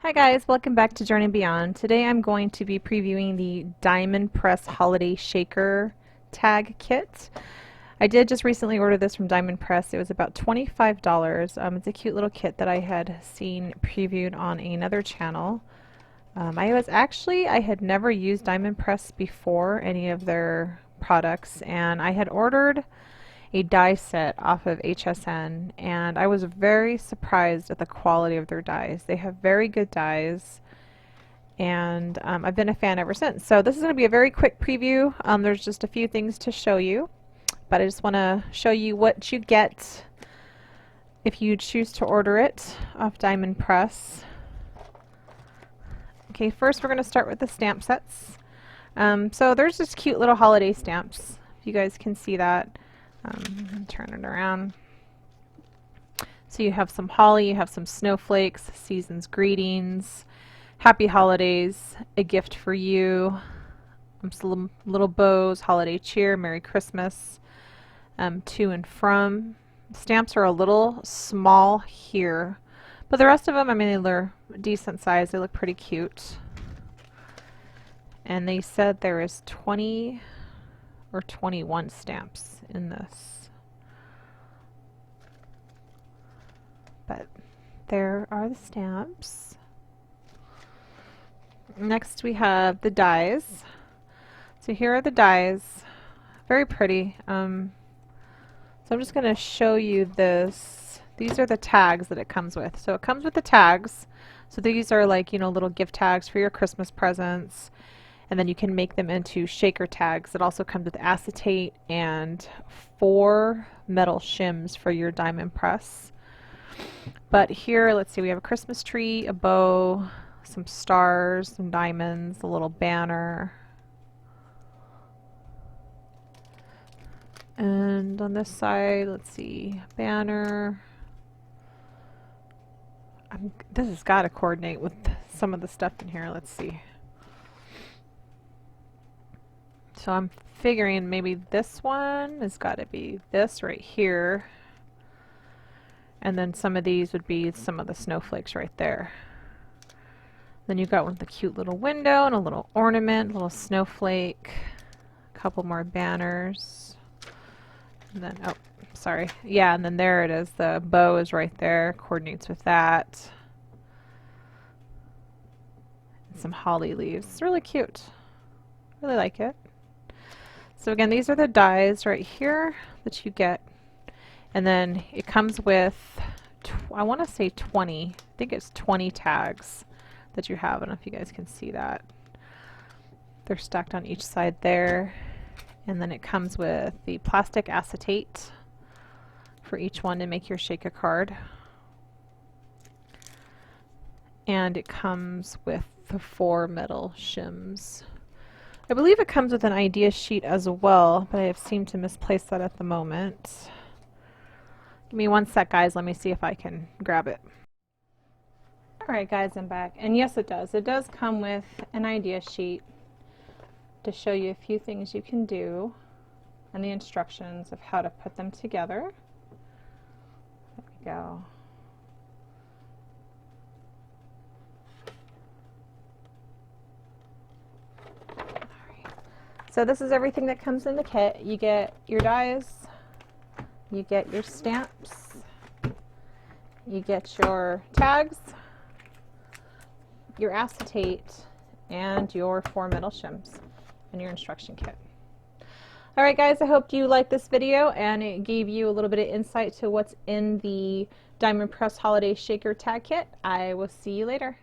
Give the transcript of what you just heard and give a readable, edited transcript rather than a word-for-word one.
Hi guys, welcome back to Journey Beyond. Today I'm going to be previewing the Diamond Press Holiday Shaker Tag Kit. I did just recently order this from Diamond Press. It was about $25. It's a cute little kit that I had seen previewed on another channel. I had never used Diamond Press before, any of their products, and I had ordered a die set off of HSN, and I was very surprised at the quality of their dies. They have very good dies, and I've been a fan ever since. So this is going to be a very quick preview. There's just a few things to show you, but I just want to show you what you get if you choose to order it off Diamond Press. Okay, first we're going to start with the stamp sets. So there's just cute little holiday stamps, if you guys can see that. Turn it around. So you have some holly, you have some snowflakes, season's greetings, happy holidays, a gift for you, some little bows, holiday cheer, Merry Christmas, to and from. Stamps are a little small here, but the rest of them, I mean, they're decent size. They look pretty cute. And they said there is 20 or 21 stamps in this. But there are the stamps. Next we have the dies. So here are the dies. Very pretty. So I'm just going to show you this. These are the tags that it comes with. So it comes with the tags. So these are like, you know, little gift tags for your Christmas presents. And then you can make them into shaker tags. It also comes with acetate and 4 metal shims for your diamond press. But here, let's see, we have a Christmas tree, a bow, some stars, some diamonds, a little banner. And on this side, let's see, banner. This has got to coordinate with some of the stuff in here. Let's see. So I'm figuring maybe this one has got to be this right here. And then some of these would be some of the snowflakes right there. Then you've got one with a cute little window and a little ornament, a little snowflake, a couple more banners. And then, oh, sorry. Yeah, and then there it is. The bow is right there, coordinates with that. And some holly leaves. It's really cute. Really like it. So again, these are the dies right here that you get. And then it comes with, I want to say 20. I think it's 20 tags that you have. I don't know if you guys can see that. They're stacked on each side there. And then it comes with the plastic acetate for each one to make your shaker card. And it comes with the 4 metal shims. I believe it comes with an idea sheet as well, but I seem to misplace that at the moment. Give me one sec, guys. Let me see if I can grab it. Alright guys, I'm back. And yes, it does. It does come with an idea sheet to show you a few things you can do and the instructions of how to put them together. There we go. So this is everything that comes in the kit. You get your dies, you get your stamps, you get your tags, your acetate, and your 4 metal shims, and your instruction kit. Alright guys, I hope you liked this video and it gave you a little bit of insight to what's in the Diamond Press Holiday Shaker Tag Kit. I will see you later.